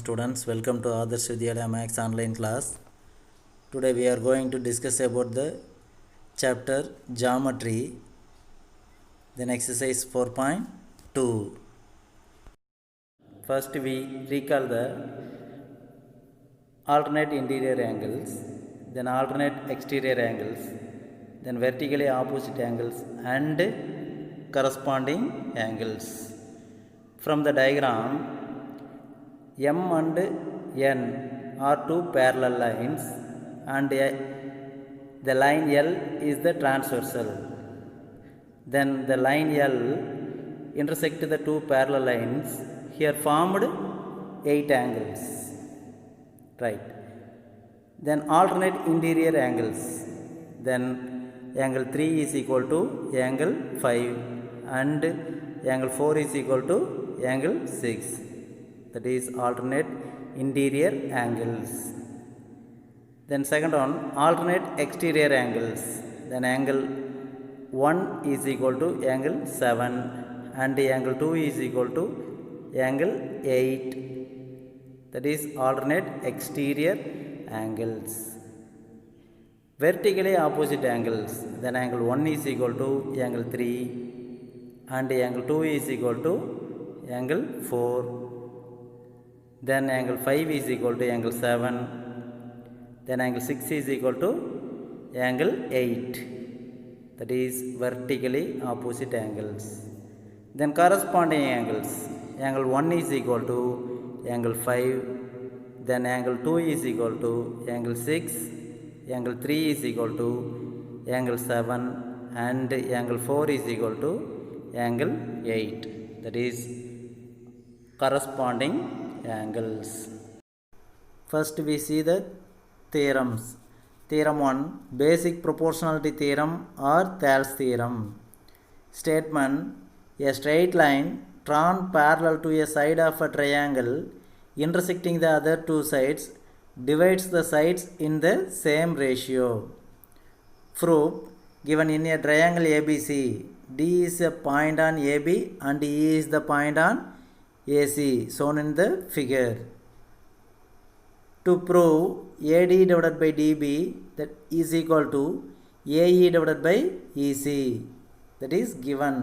students, welcome to Adarsh Vidyalaya Max online class. Today we are going to discuss about the chapter geometry, then exercise 4.2. First we recall the alternate interior angles, then alternate exterior angles, then vertically opposite angles and corresponding angles. From the diagram, M and N are two parallel lines and the line L is the transversal. Then the line L intersect the two parallel lines here formed 8 angles. Right. Then alternate interior angles. Then angle 3 is equal to angle 5 and angle 4 is equal to angle 6. That is alternate interior angles. Then second one, alternate exterior angles. Then angle 1 is equal to angle 7 and angle 2 is equal to angle 8. That is alternate exterior angles. Vertically opposite angles. Then angle 1 is equal to angle 3 and angle 2 is equal to angle 4. Then angle 5 is equal to angle 7. Then angle 6 is equal to angle 8. That is vertically opposite angles. Then corresponding angles. Angle 1 is equal to angle 5. Then angle 2 is equal to angle 6. Angle 3 is equal to angle 7. And angle 4 is equal to angle 8. That is corresponding angles. First we see the theorems. Theorem 1, basic proportionality theorem or Thales theorem. Statement: a straight line drawn parallel to a side of a triangle intersecting the other two sides divides the sides in the same ratio. Proof: given in a triangle ABC, D is a point on AB and E is the point on AC shown in the figure. To prove AD divided by DB that is equal to AE divided by EC, that is given.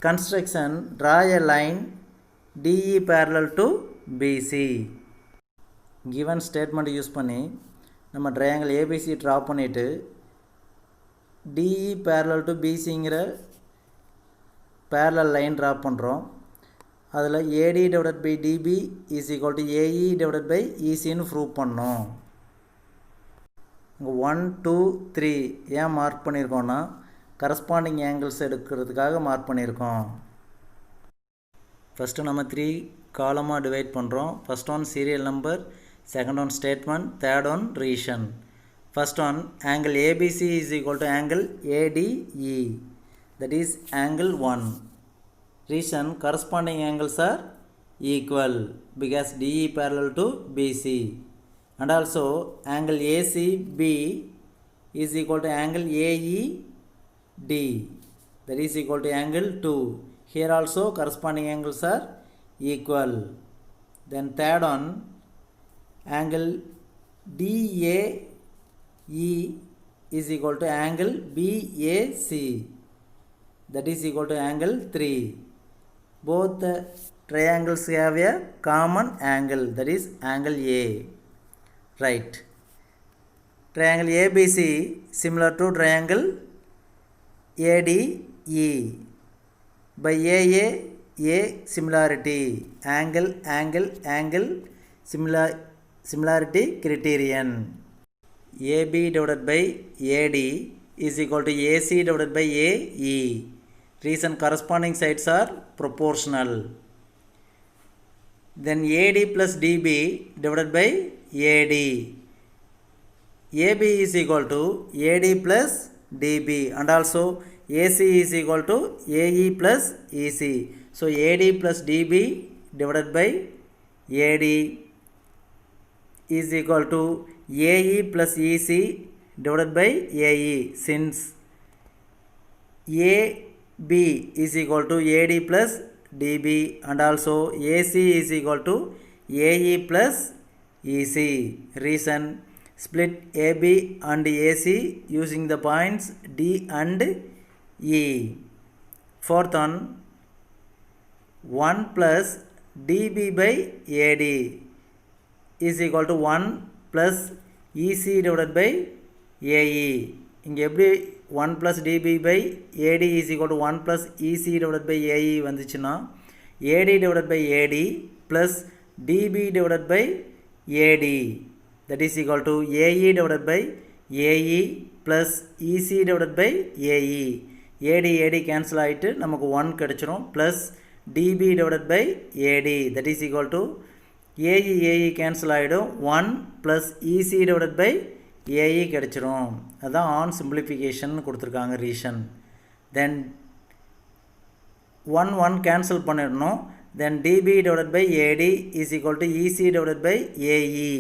Construction: draw a line DE parallel to BC. Given statement use பண்ணி நம்ம triangle ABC draw பண்ணிட்டு DE parallel to BCங்கிற parallel line draw பண்ணுறோம். அதில் AD divided by DB is equal to AE divided by ECன்னு prove பண்ணோம். இங்கே 1, 2, 3 ஏன் mark பண்ணியிருக்கோன்னா கரஸ்பாண்டிங் ஆங்கிள்ஸ் எடுக்கிறதுக்காக மார்க் பண்ணியிருக்கோம். ஃபஸ்ட்டு நம்ம 3 காலமாக டிவைட் பண்ணுறோம். First one serial number, second one statement, third one reason. First one angle ABC is equal to angle ADE, that is angle 1. Reason: corresponding angles are equal because DE parallel to BC, and also angle ACB is equal to angle AED, that is equal to angle 2. Here also corresponding angles are equal. Then third one, angle DAE is equal to angle BAC, that is equal to angle 3. Both the triangles have a common angle, that is angle A. Right. Triangle ABC similar to triangle ADE. By AA, A similarity, angle, similarity criterion. AB divided by AD is equal to AC divided by AE. Reason: corresponding sides are proportional. Then AD plus DB divided by AD. AB is equal to AD plus DB and also AC is equal to AE plus EC. So AD plus DB divided by AD is equal to AE plus EC divided by AE, since AB is equal to AD plus dB, and also AC is equal to AE plus EC. Reason, split AB and AC using the points D and E. Fourth one, 1 plus dB by AD is equal to 1 plus EC divided by AE. இங்கே எப்படி 1 plus dB by AD is equal to 1 plus EC divided by AE வந்துச்சுன்னா AD divided by AD plus dB divided by AD, that is equal to AE divided by AE plus EC divided by AE. AD cancel ஆயிட்டு நமக்கு 1 கிடைச்சிரும் plus dB divided by AD, that is equal to AE cancel ஆயிடும் 1 plus EC divided by AE கிடைச்சிரும். அதான் on simplification கொடுத்துருக்காங்க reason. தென் 1 cancel பண்ணிடணும். தென் dB divided by AD is equal to EC divided by AE.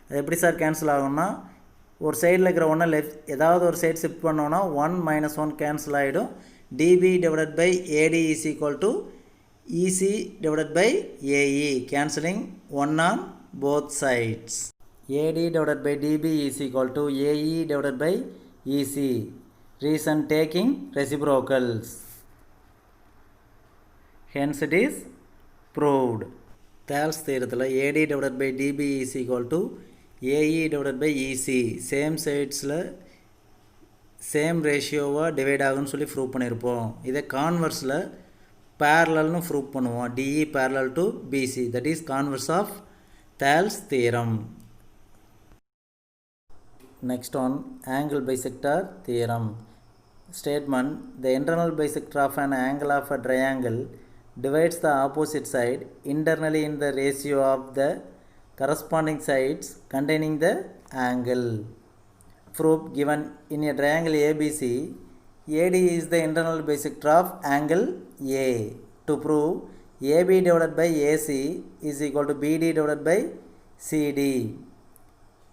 அது எப்படி sir cancel ஆகும்னா ஒரு சைடில் இருக்கிற ஒன்றை ஏதாவது ஒரு சைடு ஷிஃப்ட் பண்ணோன்னா 1 - 1 கேன்சல் ஆகிடும். dB divided by AD is equal to EC divided by AE, cancelling 1 on both sides. AD divided by dB is equal to AE divided by EC. Reason, taking reciprocals. Hence it is proved. Thales theorem AD divided by dB is equal to AE divided by EC. Same sides same ratio divide ஆகும்னு சொல்லி prove பண்ணியிருப்போம். இதை கான்வர்ஸில் parallelனு prove பண்ணுவோம். DE parallel to BC, that is converse of Thales theorem. Next one, angle bisector theorem. Statement, the internal bisector of an angle of a triangle divides the opposite side internally in the ratio of the corresponding sides containing the angle. Proof given in a triangle ABC, AD is the internal bisector of angle A. To prove, AB divided by AC is equal to BD divided by CD.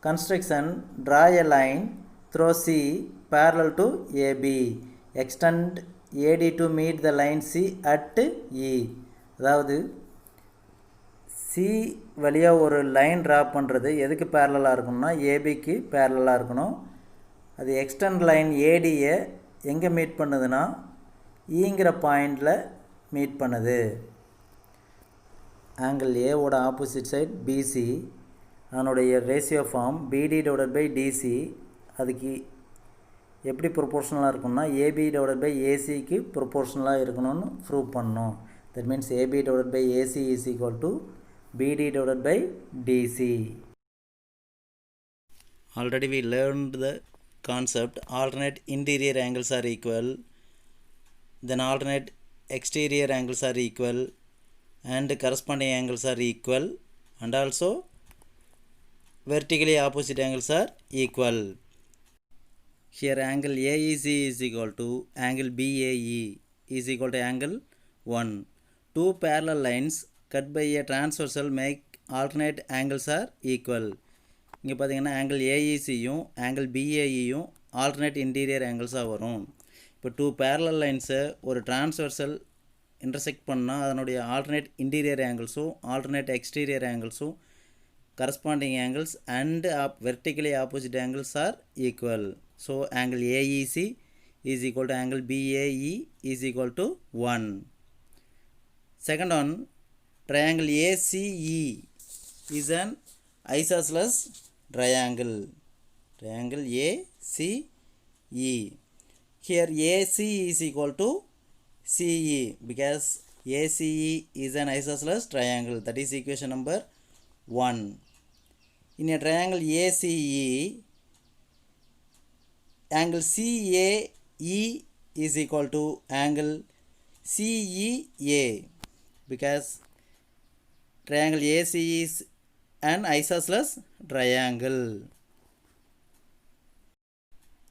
Construction, draw a line through C parallel to AB. Extend AD to meet the line C at E. அதாவது C வழியாக ஒரு line draw பண்ணுறது எதுக்கு பேரலாக இருக்கணும்னா ஏபிக்கு பேரலாக இருக்கணும். அது எக்ஸ்டெண்ட் லைன் ஏடியை எங்கே மீட் பண்ணுதுன்னா ஈங்கிற பாயிண்டில் மீட் பண்ணுது. ஆங்கிள் ஏவோட ஆப்போசிட் சைட் பிசி, அதனுடைய ரேஷியோ ஃபார்ம் பிடி டிவைடட் பை டிசி. அதுக்கு எப்படி ப்ரொபோர்ஷனலாக இருக்கும்னா ஏபி டிவைடட் பை ஏசிக்கு ப்ரொபோர்ஷனலாக இருக்கணும்னு ப்ரூவ் பண்ணணும். That means AB divided by AC is equal to BD divided by DC. Already we learned the concept alternate interior angles are equal, then alternate exterior angles are equal, and corresponding angles are equal, and also vertically opposite angles are equal. Here angle AEC is equal to angle BAE is equal to angle 1. Two parallel lines cut by a transversal make alternate angles are equal. இங்கே பார்த்தீங்கன்னா angle ஏஇசியும் angle பிஏஇயும் alternate interior ஆங்கிள்ஸாக வரும். இப்போ two parallel லைன்ஸை ஒரு transversal intersect பண்ணால் அதனுடைய alternate interior ஆங்கிள்ஸும் alternate exterior ஆங்கிள்ஸும் corresponding angles and vertically opposite angles are equal. So angle AEC is equal to angle BAE is equal to 1. Second one, triangle ACE is an isosceles triangle. Triangle ACE. Here AC is equal to CE because ACE is an isosceles triangle. That is equation number 1. In a triangle ACE, angle CAE is equal to angle CEA because triangle ACE is an isosceles triangle.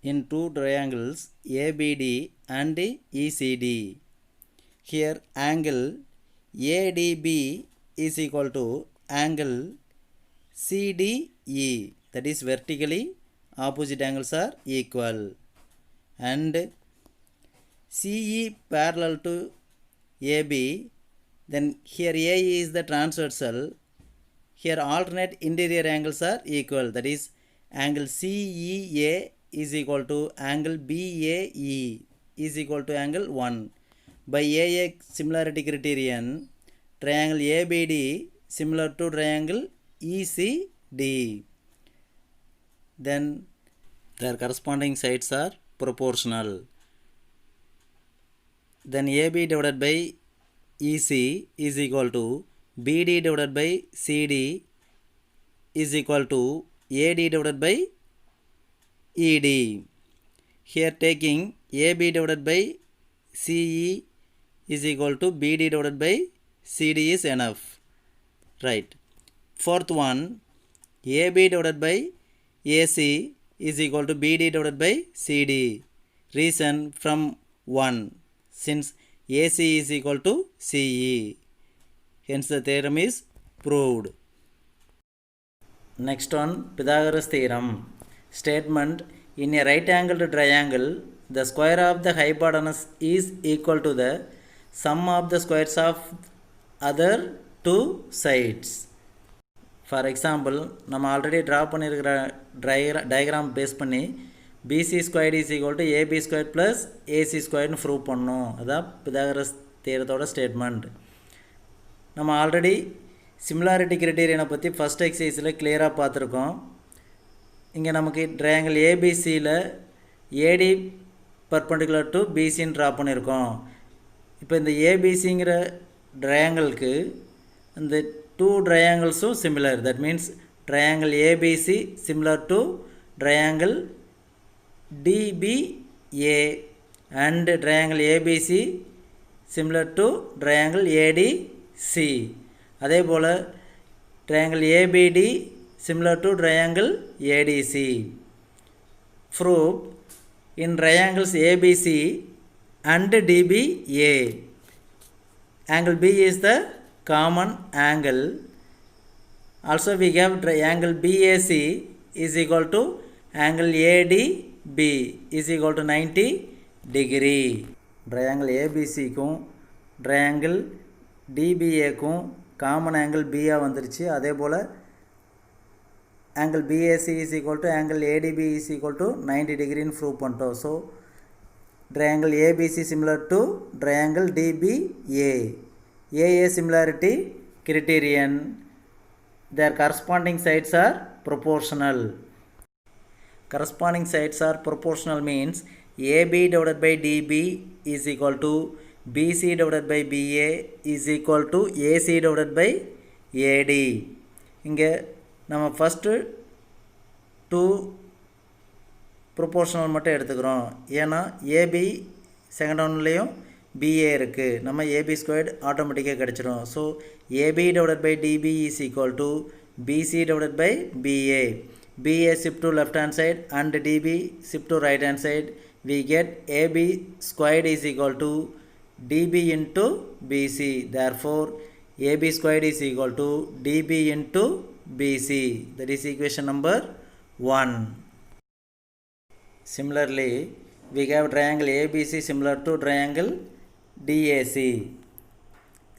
In two triangles ABD and ECD, here angle ADB is equal to angle CDE, that is vertically opposite angles are equal, and CE parallel to AB Then here A is the transversal. Here alternate interior angles are equal. That is angle CEA is equal to angle BAE is equal to angle 1. By AX similarity criterion, triangle ABD similar to triangle ECD. Then their corresponding sides are proportional. Then AB divided by EC is equal to BD divided by CD is equal to AD divided by ED. Here taking AB divided by CE is equal to BD divided by CD is enough. Right. Fourth one, AB divided by AC is equal to BD divided by CD. Reason from 1, since AC is equal to CE. Hence the theorem is proved. Next one, Pythagoras theorem. Statement: in a right angled triangle, the square of the hypotenuse is equal to the sum of the squares of other two sides. For example, நம்ம already draw பண்ணியிருக்கிற diagram base பண்ணி BC squared is equal to AB square plus AC ஸ்கொயர்னு prove பண்ணோம். அதான் Pythagoras தியரத்தோட statement. நம்ம already similarity கிரைட்டீரியனை பற்றி ஃபஸ்ட் எக்ஸசைஸில் கிளியராக பார்த்துருக்கோம். இங்கே நமக்கு ட்ரையாங்கிள் ஏபிசியில் ஏடி பர்பண்டிகுலர் டு பிசின்னு ட்ரா பண்ணியிருக்கோம். இப்போ இந்த ஏபிசிங்கிற ட்ரையாங்கிளுக்கு இந்த two triangles are similar. That means triangle ABC similar to triangle DBA and triangle ABC similar to triangle ADC. அதே போல triangle ABD similar to triangle ADC. Proved in triangles ABC and DBA. Angle B is the common angle. Also we have triangle BAC is equal to angle ADB is equal to 90 degree. Triangle ABC க்கும் triangle DBA க்கும் common angle B வந்துருச்சு. அதே போல angle BAC is equal to angle ADB is equal to 90 degree ன்னு prove பண்ணிட்டோம். So triangle ABC similar to triangle DBA. AA similarity criterion, their corresponding sides are proportional. Corresponding sides are proportional means AB divided by DB is equal to BC divided by BA is equal to AC divided by AD. இங்கே நம்ம first 2 proportional மட்டும் எடுத்துக்கிறோம். ஏன்னா AB second ஒன்லேயும் BA இருக்குது. நம்ம AB squared ஆட்டோமேட்டிக்காக கிடச்சிரும். So AB divided by DB is equal to BC divided by BA. BA shift to left hand side and DB shift to right hand side. We get AB squared is equal to DB into BC. Therefore, AB squared is equal to DB into BC. That is equation number 1. Similarly, we have triangle ABC similar to triangle DAC.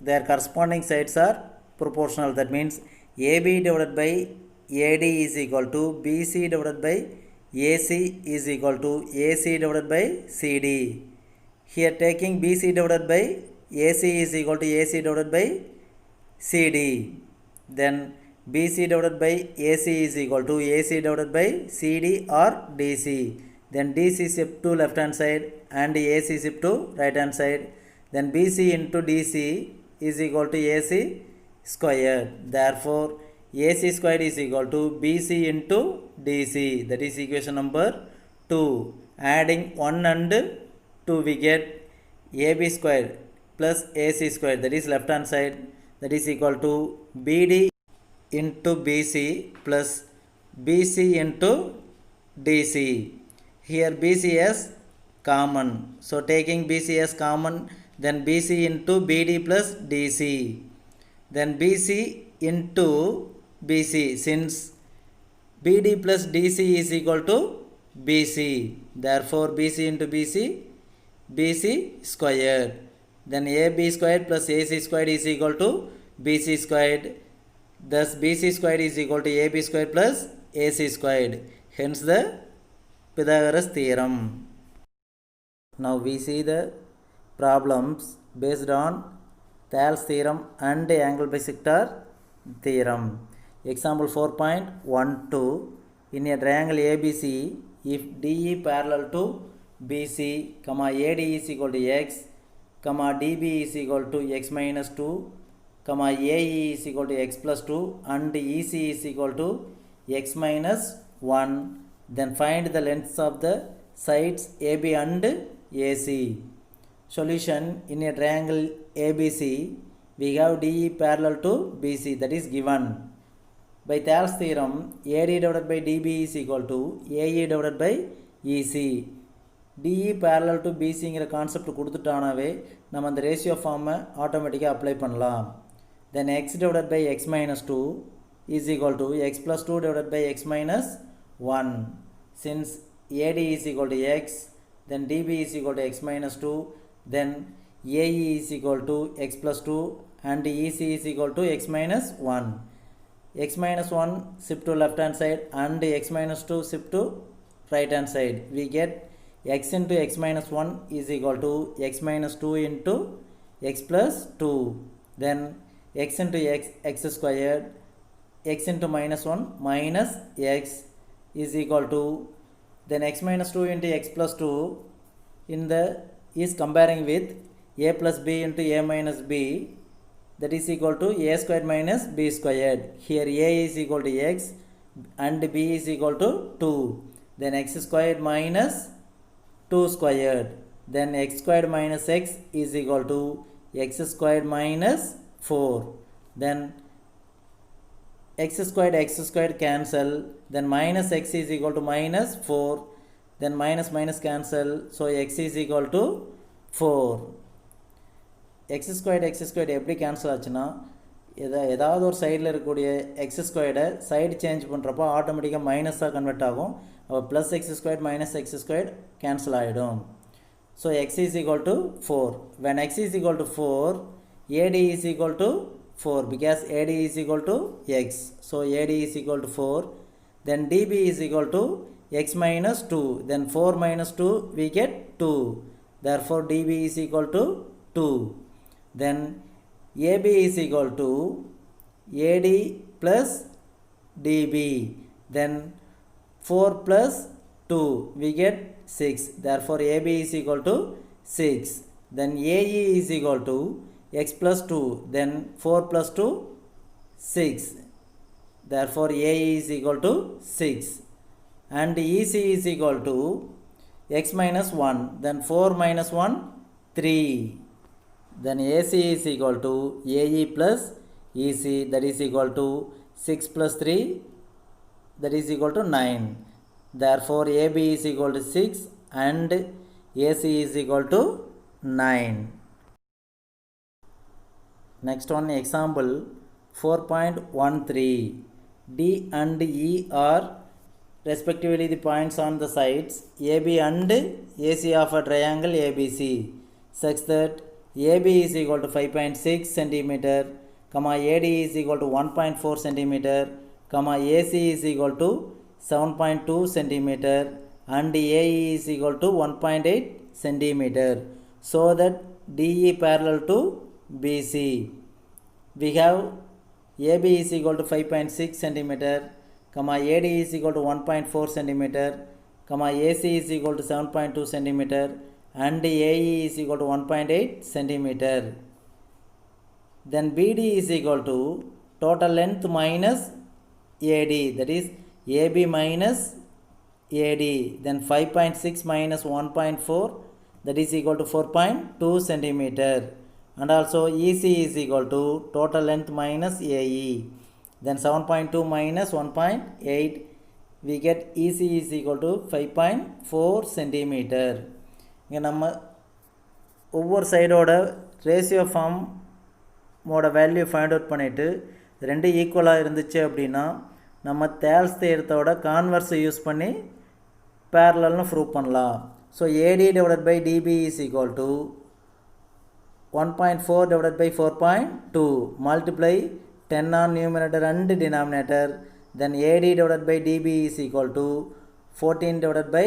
Their corresponding sides are proportional. That means AB divided by AD is equal to BC divided by AC is equal to AC divided by CD. Here taking BC divided by AC is equal to AC divided by CD. Then BC divided by AC is equal to AC divided by CD or DC. Then DC shift to left hand side and AC shift to right hand side. Then BC into DC is equal to AC squared. Therefore, AC squared is equal to BC into DC. That is equation number 2. Adding 1 and 2 we get AB squared plus AC squared. That is left hand side. That is equal to BD into BC plus BC into DC. Here BC as common. So taking BC as common, then BC into BD plus DC. Then BC into BC, since BD plus DC is equal to BC. Therefore BC into BC, BC squared. then AB squared plus AC squared is equal to BC squared. Thus BC squared is equal to AB squared plus AC squared. Hence the Pythagoras theorem. Now we see the problems based on Thales theorem and angle bisector theorem. Example 4.12. In a triangle ABC, if DE parallel to BC, AD is equal to x, DB is equal to x minus 2, AE is equal to x plus 2, and EC is equal to x minus 1, then find the lengths of the sides AB and AC. Solution: in a triangle ABC, we have DE parallel to BC, that is given. By Thales theorem, AD divided by DB is equal to AE divided by EC. DE parallel to BCங்கிற concept கொடுத்துட்டானாவே நம்ம அந்த ratio ஃபார்மை ஆட்டோமேட்டிக்காக apply பண்ணலாம். Then x divided by x minus 2 is equal to x plus 2 divided by x minus 1. Since AD is equal to x, then DB is equal to x minus 2, then AE is equal to x plus 2 and EC is equal to x minus 1. X minus 1 shift to left hand side and x minus 2 shift to right hand side. We get x into x minus 1 is equal to x minus 2 into x plus 2. Then x into x squared, x into minus 1 minus x is equal to, then x minus 2 into x plus 2 in the is comparing with a plus b into a minus b, that is equal to a squared minus b squared. Here a is equal to x and b is equal to 2. Then x squared minus 2 squared. Then x squared minus x is equal to x squared minus 4. Then x squared cancel. Then minus x is equal to minus 4. Then minus minus cancel. So x is equal to 4. x squared எப்படி cancel ஆச்சுன்னா ஏதாவது ஒரு சைடில் இருக்கக்கூடிய X ஸ்கொயர்டை side change பண்ணுறப்போ ஆட்டோமேட்டிக்காக மைனஸாக convert ஆகும். அப்போ plus x squared minus x squared cancel ஆகிடும். So x is equal to 4. When x is equal to 4, AD is equal to 4 because AD is equal to x. So AD is equal to 4. Then DB is equal to x minus 2. Then 4 minus 2 we get 2. Therefore DB is equal to 2. Then AB is equal to AD plus DB. Then 4 plus 2 we get 6. Therefore AB is equal to 6. Then AE is equal to x plus 2. Then 4 plus 2 6. Therefore AE is equal to 6. And EC is equal to x minus 1. Then 4 minus 1 3. Then AC is equal to AE plus EC, that is equal to 6 plus 3, that is equal to 9. Therefore AB is equal to 6 and AC is equal to 9. Next one, example 4.13. D and E are respectively the points on the sides AB and AC of a triangle ABC such that AB is equal to 5.6 cm, AD is equal to 1.4 cm, AC is equal to 7.2 cm and AE is equal to 1.8 cm, so that DE parallel to BC. We have AB is equal to 5.6 cm, AD is equal to 1.4 cm, AC is equal to 7.2 cm and AE is equal to 1.8 cm. Then BD is equal to total length minus AD, that is AB minus AD. Then 5.6 minus 1.4, that is equal to 4.2 cm. And also EC is equal to total length minus AE. Then 7.2 minus 1.8, we get EC is equal to 5.4 cm. இங்கே நம்ம ஒவ்வொரு சைடோட ratio ஃபார்மோட value find out பண்ணிவிட்டு ரெண்டு ஈக்குவலாக இருந்துச்சு அப்படின்னா நம்ம தேல்ஸ் தேரத்தோட கான்வர்ஸை யூஸ் பண்ணி பேரலல்னு ப்ரூவ் பண்ணலாம். So AD divided by DB is equal to 1.4 divided by 4.2. Multiply 10 on numerator and denominator. Then AD divided by DB is equal to 14 divided by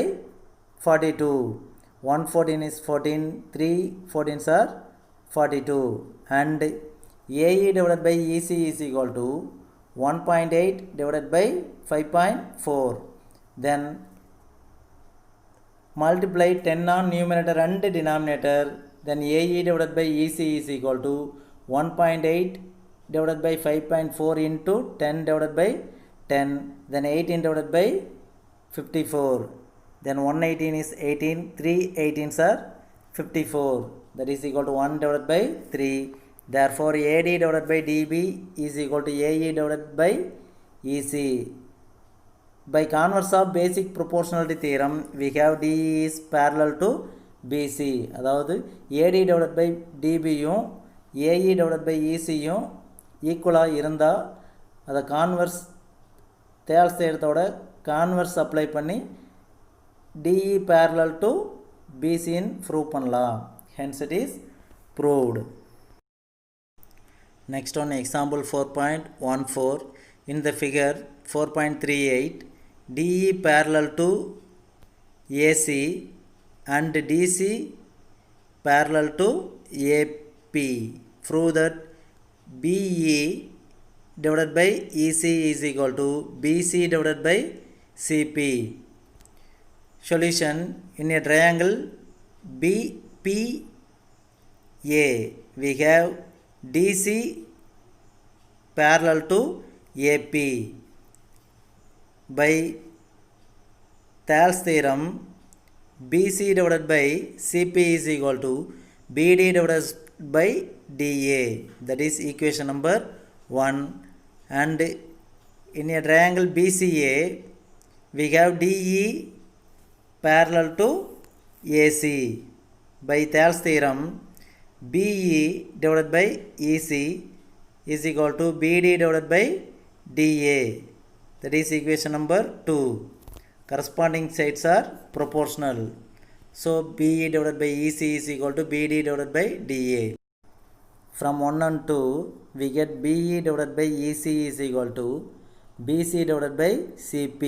42. 114 is 14. 3 14s are 42. And AE divided by EC is equal to 1.8 divided by 5.4. Then multiply 10 on numerator and denominator. Then AE divided by EC is equal to 1.8 divided by 5.4 into 10 divided by 10. Then 18 divided by 54. Then 118 is 18. 3 18s are 54. That is equal to 1 divided by 3. Therefore, AD divided by DB is equal to AE divided by EC. By converse of basic proportionality theorem, we have DE is parallel to BC. அதாவது AD divided by DBயும் AE divided by ECயும் ஈக்குவலாக இருந்தால் அதை converse தேல்ஸ் தேரத்தோட converse apply பண்ணி DE parallel to BCன்னு prove பண்ணலாம். Hence it is proved. Next one, example 4.14. In the figure 4.38, DE parallel to AC and DC parallel to AP. Prove that BE divided by EC is equal to BC divided by CP. Solution: in a triangle BPA, we have DC parallel to AP. By Thales theorem, BC divided by CP is equal to BD divided by DA. That is equation number 1. And in a triangle BCA, we have DE parallel to AC. By Thales theorem, BE divided by EC is equal to BD divided by DA. That is equation number 2. Corresponding sides are proportional. So BE divided by EC is equal to BD divided by DA. From 1 and 2, we get BE divided by EC is equal to BC divided by CP.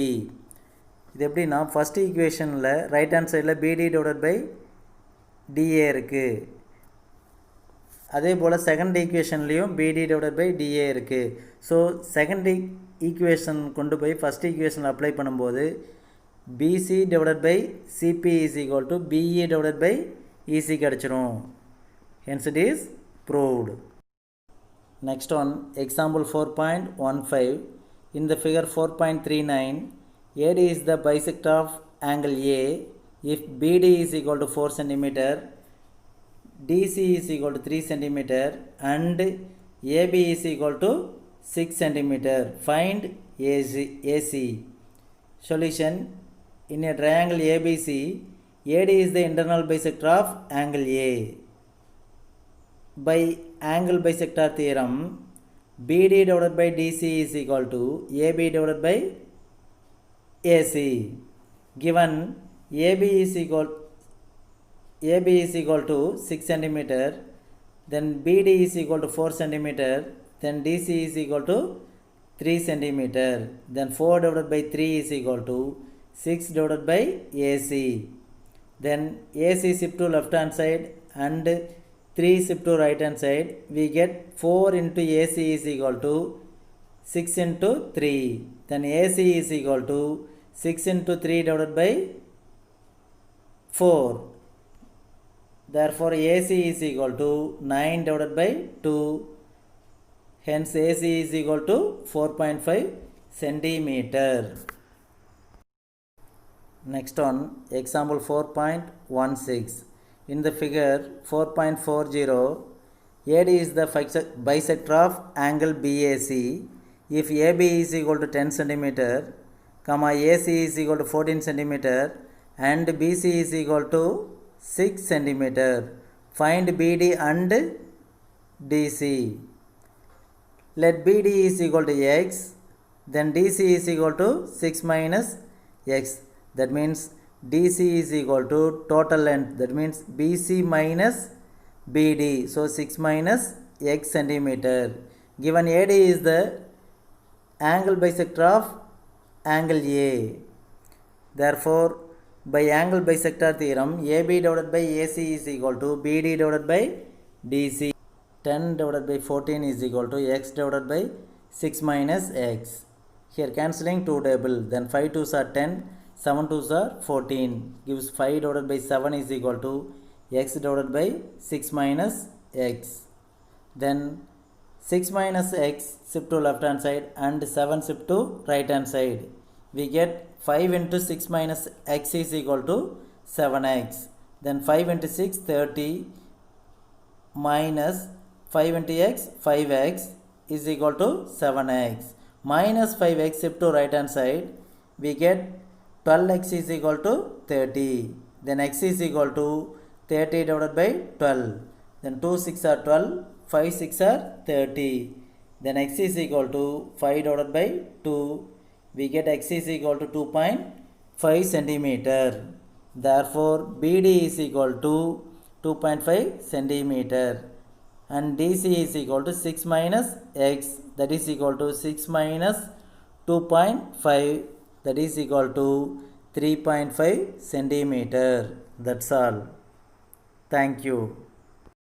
இது எப்படின்னா first ஈக்குவேஷனில் right hand சைடில் BD divided by DA இருக்குது. அதே போல் second ஈக்குவேஷன்லேயும் BD divided by DA இருக்குது. So second equation கொண்டு போய் ஃபஸ்ட் ஈக்குவேஷனில் அப்ளை பண்ணும்போது BC divided by CP is equal to BE divided by EC கிடச்சிரும். Hence it is proved. Next one, example 4.15. In the figure 4.39, AD is the bisector of angle A if BD is equal to 4 cm, DC is equal to 3 cm and AB is equal to 6 cm. Find AC. Solution: in a triangle ABC, AD is the internal bisector of angle A. By angle bisector theorem, BD divided by DC is equal to AB divided by AC. Given AB is equal to 6 cm, then BD is equal to 4 cm, then DC is equal to 3 cm, then 4 divided by 3 is equal to 6 divided by AC. Then AC shift to left hand side and 3 shift to right hand side. We get 4 into AC is equal to 6 into 3. Then AC is equal to 6 into 3 divided by 4. Therefore AC is equal to 9 divided by 2. Hence AC is equal to 4.5 centimeter. Next one, example 4.16. In the figure 4.40, AD is the bisector of angle BAC if AB is equal to 10 cm, AC is equal to 14 cm and BC is equal to 6 cm. Find BD and DC. Let BD is equal to X, then DC is equal to 6 minus X. That means DC is equal to total length. That means BC minus BD. So 6 minus x centimeter. Given AD is the angle bisector of angle A. Therefore, by angle bisector theorem, AB divided by AC is equal to BD divided by DC. 10 divided by 14 is equal to x divided by 6 minus x. Here cancelling 2 table. Then 5 2s are 10, 7 2s are 14. Gives 5 divided by 7 is equal to x divided by 6 minus x. Then 6 minus x shift to left hand side and 7 shift to right hand side. We get 5 into 6 minus x is equal to 7x. Then 5 into 6 30 minus 5 into x 5x is equal to 7x. Minus 5x shift to right hand side. We get 12x is equal to 30. Then x is equal to 30 divided by 12. Then 2 6 are 12. 5 6 are 30. Then x is equal to 5 divided by 2. We get x is equal to 2.5 centimeter. Therefore, BD is equal to 2.5 centimeter. And DC is equal to 6 minus x, that is equal to 6 minus 2.5, that is equal to 3.5 centimeter. That's all. Thank you.